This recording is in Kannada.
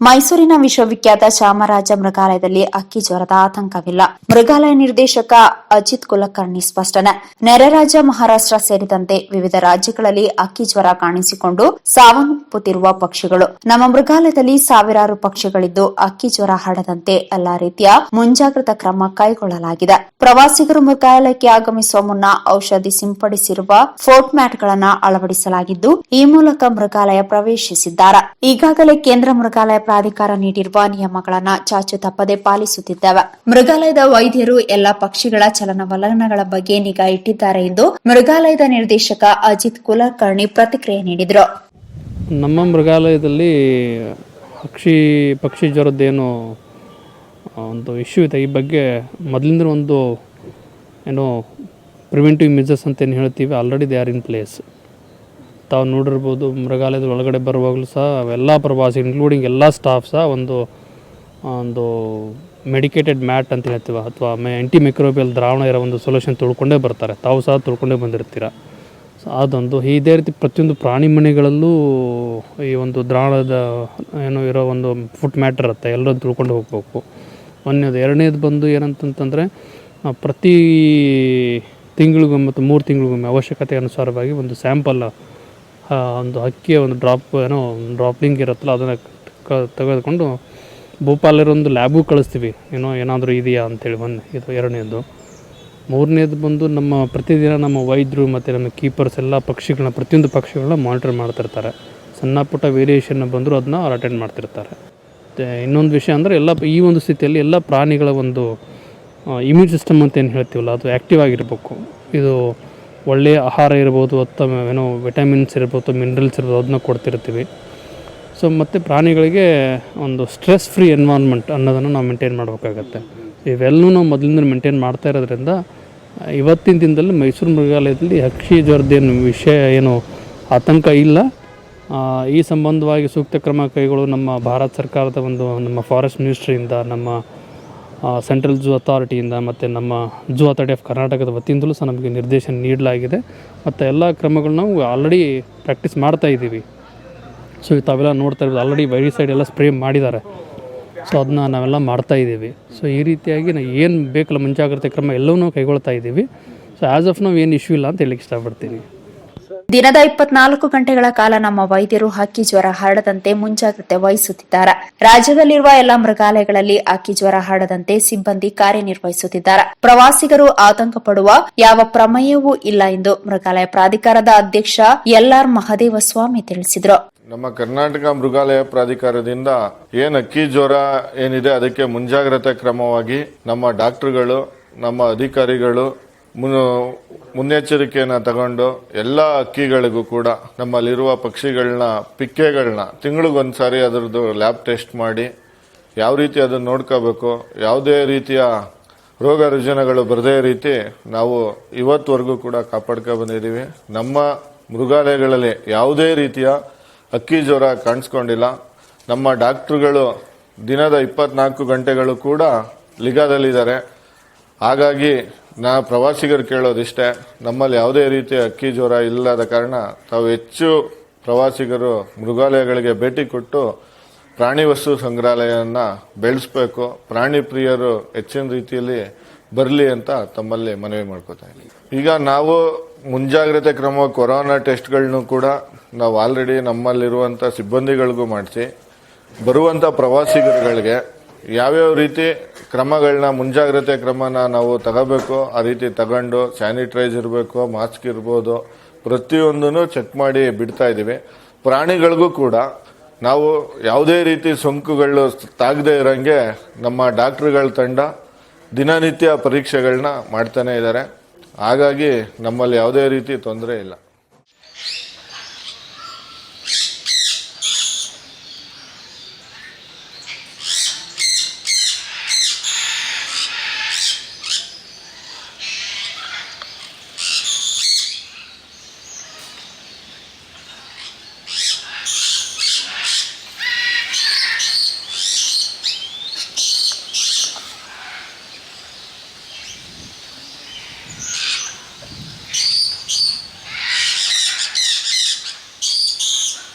ಮೈಸೂರಿನ ವಿಶ್ವವಿಖ್ಯಾತ ಚಾಮರಾಜ ಮೃಗಾಲಯದಲ್ಲಿ ಅಕ್ಕಿ ಜ್ವರದ ಆತಂಕವಿಲ್ಲ. ಮೃಗಾಲಯ ನಿರ್ದೇಶಕ ಅಜಿತ್ ಕುಲಕರ್ಣಿ ಸ್ಪಷ್ಟನೆ. ನೆರೆ ರಾಜ್ಯ ಮಹಾರಾಷ್ಟ್ರ ಸೇರಿದಂತೆ ವಿವಿಧ ರಾಜ್ಯಗಳಲ್ಲಿ ಅಕ್ಕಿ ಜ್ವರ ಕಾಣಿಸಿಕೊಂಡು ಸಾವನ್ನಪ್ಪುತ್ತಿರುವ ಪಕ್ಷಿಗಳು. ನಮ್ಮ ಮೃಗಾಲಯದಲ್ಲಿ ಸಾವಿರಾರು ಪಕ್ಷಿಗಳಿದ್ದು ಅಕ್ಕಿ ಜ್ವರ ಹರಡದಂತೆ ಎಲ್ಲಾ ರೀತಿಯ ಮುಂಜಾಗ್ರತಾ ಕ್ರಮ ಕೈಗೊಳ್ಳಲಾಗಿದೆ. ಪ್ರವಾಸಿಗರು ಮೃಗಾಲಯಕ್ಕೆ ಆಗಮಿಸುವ ಮುನ್ನ ಔಷಧಿ ಸಿಂಪಡಿಸಿರುವ ಫೋರ್ಟ್ ಮ್ಯಾಟ್ಗಳನ್ನು ಅಳವಡಿಸಲಾಗಿದ್ದು ಈ ಮೂಲಕ ಮೃಗಾಲಯ ಪ್ರವೇಶಿಸಿದ್ದಾರೆ. ಈಗಾಗಲೇ ಕೇಂದ್ರ ಮೃಗಾಲಯ ಪ್ರಾಧಿಕಾರ ನೀಡಿರುವ ನಿಯಮಗಳನ್ನು ಚಾಚು ತಪ್ಪದೆ ಪಾಲಿಸುತ್ತಿದ್ದೇವೆ. ಮೃಗಾಲಯದ ವೈದ್ಯರು ಎಲ್ಲಾ ಪಕ್ಷಿಗಳ ಚಲನವಲನಗಳ ಬಗ್ಗೆ ನಿಗಾ ಇಟ್ಟಿದ್ದಾರೆ ಎಂದು ಮೃಗಾಲಯದ ನಿರ್ದೇಶಕ ಅಜಿತ್ ಕುಲಕರ್ಣಿ ಪ್ರತಿಕ್ರಿಯೆ ನೀಡಿದರು. ನಮ್ಮ ಮೃಗಾಲಯದಲ್ಲಿ ಪಕ್ಷಿ ಜ್ವರದ್ದೇನು ಒಂದು ಇಶ್ಯೂ ಇದೆ. ಈ ಬಗ್ಗೆ ಮೊದಲಿಂದ ಒಂದು ಪ್ರಿವೆಂಟಿವ್ ಮೆಜರ್ಸ್ ಅಂತ ಏನು ಹೇಳ್ತೀವಿ, already they are in place. ತಾವು ನೋಡಿರ್ಬೋದು, ಮೃಗಾಲಯದ ಒಳಗಡೆ ಬರುವಾಗಲೂ ಸಹ ಎಲ್ಲ ಪ್ರವಾಸಿ ಇನ್ಕ್ಲೂಡಿಂಗ್ ಎಲ್ಲ ಸ್ಟಾಫ್ ಸಹ ಒಂದು ಮೆಡಿಕೇಟೆಡ್ ಮ್ಯಾಟ್ ಅಂತ ಹೇಳ್ತೀವಿ ಅಥವಾ ಆ್ಯಂಟಿ ಮೈಕ್ರೋಬಿಯಲ್ ದ್ರಾವಣ ಇರೋ ಒಂದು ಸೊಲ್ಯೂಷನ್ ತೊಳ್ಕೊಂಡೇ ಬರ್ತಾರೆ. ತಾವು ಸಹ ತೊಳ್ಕೊಂಡೇ ಬಂದಿರ್ತೀರ. ಸೊ ಅದೊಂದು ಇದೇ ರೀತಿ ಪ್ರತಿಯೊಂದು ಪ್ರಾಣಿ ಮನೆಗಳಲ್ಲೂ ಈ ಒಂದು ದ್ರಾವಣದ ಇರೋ ಒಂದು ಫುಟ್ ಮ್ಯಾಟ್ ಇರುತ್ತೆ, ಎಲ್ಲರೂ ತಿಳ್ಕೊಂಡು ಹೋಗಬೇಕು. ಒಂದನೇದು. ಎರಡನೇದು ಬಂದು ಏನಂತಂತಂದರೆ ಪ್ರತಿ ತಿಂಗಳಿಗೊಮ್ಮೆ ಮತ್ತು 3 ತಿಂಗಳಿಗೊಮ್ಮೆ ಅವಶ್ಯಕತೆ ಅನುಸಾರವಾಗಿ ಒಂದು ಸ್ಯಾಂಪಲ್, ಒಂದು ಅಕ್ಕಿಯ ಒಂದು ಡ್ರಾಪ್ಲಿಂಗ್ ಇರುತ್ತಲ್ಲ ಅದನ್ನು ತೆಗೆದುಕೊಂಡು ಭೋಪಾಲಿರೋ ಒಂದು ಲ್ಯಾಬು ಕಳಿಸ್ತೀವಿ, ಏನಾದರೂ ಇದೆಯಾ ಅಂತೇಳಿ. ಇದು ಎರಡನೇದು. ಮೂರನೇದು ಬಂದು ಪ್ರತಿದಿನ ನಮ್ಮ ವೈದ್ಯರು ಮತ್ತು ನಮ್ಮ ಕೀಪರ್ಸ್ ಎಲ್ಲ ಪ್ರತಿಯೊಂದು ಪಕ್ಷಿಗಳನ್ನ ಮಾನಿಟರ್ ಮಾಡ್ತಿರ್ತಾರೆ. ಸಣ್ಣ ಪುಟ್ಟ ವೇರಿಯೇಷನ್ ಬಂದರೂ ಅದನ್ನ ಅವ್ರು ಅಟೆಂಡ್ ಮಾಡ್ತಿರ್ತಾರೆ. ಮತ್ತು ಇನ್ನೊಂದು ವಿಷಯ ಅಂದರೆ ಈ ಒಂದು ಸ್ಥಿತಿಯಲ್ಲಿ ಎಲ್ಲ ಪ್ರಾಣಿಗಳ ಒಂದು ಇಮ್ಯೂನ್ ಸಿಸ್ಟಮ್ ಅಂತ ಏನು ಹೇಳ್ತೀವಲ್ಲ ಅದು ಆ್ಯಕ್ಟಿವ್ ಆಗಿರಬೇಕು. ಇದು ಒಳ್ಳೆಯ ಆಹಾರ ಇರ್ಬೋದು ಅಥವಾ ವಿಟಮಿನ್ಸ್ ಇರ್ಬೋದು, ಮಿನರಲ್ಸ್ ಇರ್ಬೋದು, ಅದನ್ನ ಕೊಡ್ತಿರ್ತೀವಿ. ಸೊ ಮತ್ತು ಪ್ರಾಣಿಗಳಿಗೆ ಒಂದು ಸ್ಟ್ರೆಸ್ ಫ್ರೀ ಎನ್ವೈರ್ನ್ಮೆಂಟ್ ಅನ್ನೋದನ್ನು ನಾವು ಮೇಂಟೈನ್ ಮಾಡಬೇಕಾಗತ್ತೆ. ಇವೆಲ್ಲವೂ ನಾವು ಮೊದಲಿಂದ ಮೇಂಟೈನ್ ಮಾಡ್ತಾ ಇರೋದ್ರಿಂದ ಇವತ್ತಿನ ದಿನದಲ್ಲಿ ಮೈಸೂರು ಮೃಗಾಲಯದಲ್ಲಿ ಹಕ್ಕಿ ಜ್ವರದ್ದೇನು ವಿಷಯ ಆತಂಕ ಇಲ್ಲ. ಈ ಸಂಬಂಧವಾಗಿ ಸೂಕ್ತ ಕ್ರಮ ಕೈಗಳು ನಮ್ಮ ಭಾರತ ಸರ್ಕಾರದ ನಮ್ಮ ಫಾರೆಸ್ಟ್ ಮಿನಿಸ್ಟ್ರಿಯಿಂದ, ನಮ್ಮ ಸೆಂಟ್ರಲ್ ಝೂ ಅಥಾರಿಟಿಯಿಂದ ಮತ್ತು ನಮ್ಮ ಝೂ ಅಥಾರಿಟಿ ಆಫ್ ಕರ್ನಾಟಕದ ವತಿಯಿಂದಲೂ ಸಹ ನಮಗೆ ನಿರ್ದೇಶನ ನೀಡಲಾಗಿದೆ. ಮತ್ತು ಎಲ್ಲ ಕ್ರಮಗಳನ್ನ ನಾವು ಆಲ್ರೆಡಿ ಪ್ರಾಕ್ಟೀಸ್ ಮಾಡ್ತಾಯಿದ್ದೀವಿ. ಸೊ ತಾವೆಲ್ಲ ನೋಡ್ತಾ ಇರ್ಬೋದು, ಆಲ್ರೆಡಿ ವೈರಿಸೈಡ್ ಎಲ್ಲ ಸ್ಪ್ರೇ ಮಾಡಿದ್ದಾರೆ. ಸೊ ಅದನ್ನ ನಾವೆಲ್ಲ ಮಾಡ್ತಾಯಿದ್ದೀವಿ. ಸೊ ಈ ರೀತಿಯಾಗಿ ನಾವು ಏನು ಬೇಕಲ್ಲ ಮುಂಜಾಗ್ರತೆ ಕ್ರಮ ಎಲ್ಲವನ್ನೂ ಕೈಗೊಳ್ತಾ ಇದ್ದೀವಿ. ಸೊ ಆ್ಯಸ್ ಆಫ್ ನಾವು ಏನು ಇಶ್ಯೂ ಇಲ್ಲ ಅಂತ ಹೇಳಲಿಕ್ಕೆ ಇಷ್ಟಪಡ್ತೀನಿ. ದಿನದ 24 ಗಂಟೆಗಳ ಕಾಲ ನಮ್ಮ ವೈದ್ಯರು ಹಕ್ಕಿ ಜ್ವರ ಹರಡದಂತೆ ಮುಂಜಾಗ್ರತೆ ವಹಿಸುತ್ತಿದ್ದಾರೆ. ರಾಜ್ಯದಲ್ಲಿರುವ ಎಲ್ಲಾ ಮೃಗಾಲಯಗಳಲ್ಲಿ ಹಕ್ಕಿ ಜ್ವರ ಹರಡದಂತೆ ಸಿಬ್ಬಂದಿ ಕಾರ್ಯನಿರ್ವಹಿಸುತ್ತಿದ್ದಾರೆ. ಪ್ರವಾಸಿಗರು ಆತಂಕ ಪಡುವ ಯಾವ ಪ್ರಮೇಯವೂ ಇಲ್ಲ ಎಂದು ಮೃಗಾಲಯ ಪ್ರಾಧಿಕಾರದ ಅಧ್ಯಕ್ಷ ಎಲ್ಆರ್ ಮಹದೇವಸ್ವಾಮಿ ತಿಳಿಸಿದರು. ನಮ್ಮ ಕರ್ನಾಟಕ ಮೃಗಾಲಯ ಪ್ರಾಧಿಕಾರದಿಂದ ಅಕ್ಕಿ ಜ್ವರ ಏನಿದೆ ಅದಕ್ಕೆ ಮುಂಜಾಗ್ರತಾ ಕ್ರಮವಾಗಿ ನಮ್ಮ ಡಾಕ್ಟರ್ಗಳು, ನಮ್ಮ ಅಧಿಕಾರಿಗಳು ಮುನ್ನೆಚ್ಚರಿಕೆಯನ್ನು ತಗೊಂಡು ಎಲ್ಲ ಅಕ್ಕಿಗಳಿಗೂ ಕೂಡ ನಮ್ಮಲ್ಲಿರುವ ಪಕ್ಷಿಗಳನ್ನ ಪಿಕ್ಕೆಗಳನ್ನ ತಿಂಗಳಿಗೊಂದ್ಸಾರಿ ಅದರದ್ದು ಲ್ಯಾಬ್ ಟೆಸ್ಟ್ ಮಾಡಿ ಯಾವ ರೀತಿ ಅದನ್ನು ನೋಡ್ಕೋಬೇಕು, ಯಾವುದೇ ರೀತಿಯ ರೋಗ ರುಜಿನಗಳು ಬರದೇ ರೀತಿ ನಾವು ಇವತ್ತುವರೆಗೂ ಕೂಡ ಕಾಪಾಡ್ಕೊ ಬಂದಿದ್ದೀವಿ. ನಮ್ಮ ಮೃಗಾಲಯಗಳಲ್ಲಿ ಯಾವುದೇ ರೀತಿಯ ಅಕ್ಕಿ ಜ್ವರ ಕಾಣಿಸ್ಕೊಂಡಿಲ್ಲ. ನಮ್ಮ ಡಾಕ್ಟರ್ಗಳು ದಿನದ 24 ಗಂಟೆಗಳು ಕೂಡ ಲಿಗಾದಲ್ಲಿದ್ದಾರೆ. ಹಾಗಾಗಿ ಪ್ರವಾಸಿಗರು ಕೇಳೋದಿಷ್ಟೇ, ನಮ್ಮಲ್ಲಿ ಯಾವುದೇ ರೀತಿಯ ಅಕ್ಕಿ ಜ್ವರ ಇಲ್ಲದ ಕಾರಣ ತಾವು ಹೆಚ್ಚು ಪ್ರವಾಸಿಗರು ಮೃಗಾಲಯಗಳಿಗೆ ಭೇಟಿ ಕೊಟ್ಟು ಪ್ರಾಣಿ ವಸ್ತು ಸಂಗ್ರಹಾಲಯವನ್ನು ಬೆಳೆಸಬೇಕು, ಪ್ರಾಣಿ ಪ್ರಿಯರು ಹೆಚ್ಚಿನ ರೀತಿಯಲ್ಲಿ ಬರಲಿ ಅಂತ ತಮ್ಮಲ್ಲಿ ಮನವಿ ಮಾಡ್ಕೋತಾ ಇದ್ದೀವಿ. ಈಗ ನಾವು ಮುಂಜಾಗ್ರತೆ ಕ್ರಮ ಕೊರೋನಾ ಟೆಸ್ಟ್ಗಳನ್ನು ಕೂಡ ನಾವು ಆಲ್ರೆಡಿ ನಮ್ಮಲ್ಲಿರುವಂಥ ಸಿಬ್ಬಂದಿಗಳಿಗೂ ಮಾಡಿಸಿ ಬರುವಂಥ ಪ್ರವಾಸಿಗರುಗಳಿಗೆ ಯಾವ್ಯಾವ ರೀತಿ ಕ್ರಮಗಳನ್ನ ಮುಂಜಾಗ್ರತೆ ಕ್ರಮನ ನಾವು ತಗೋಬೇಕು ಆ ರೀತಿ ತಗೊಂಡು ಸ್ಯಾನಿಟೈಸ್ ಇರಬೇಕು, ಮಾಸ್ಕ್ ಇರ್ಬೋದು, ಪ್ರತಿಯೊಂದನ್ನು ಚೆಕ್ ಮಾಡಿ ಬಿಡ್ತಾ ಇದ್ದೀವಿ. ಪ್ರಾಣಿಗಳಿಗೂ ಕೂಡ ನಾವು ಯಾವುದೇ ರೀತಿ ಸೋಂಕುಗಳು ತಾಗದೇ ಇರೋಂಗೆ ನಮ್ಮ ಡಾಕ್ಟರ್ಗಳ ತಂಡ ದಿನನಿತ್ಯ ಪರೀಕ್ಷೆಗಳನ್ನ ಮಾಡ್ತಾನೆ ಇದ್ದಾರೆ. ಹಾಗಾಗಿ ನಮ್ಮಲ್ಲಿ ಯಾವುದೇ ರೀತಿ ತೊಂದರೆ ಇಲ್ಲ.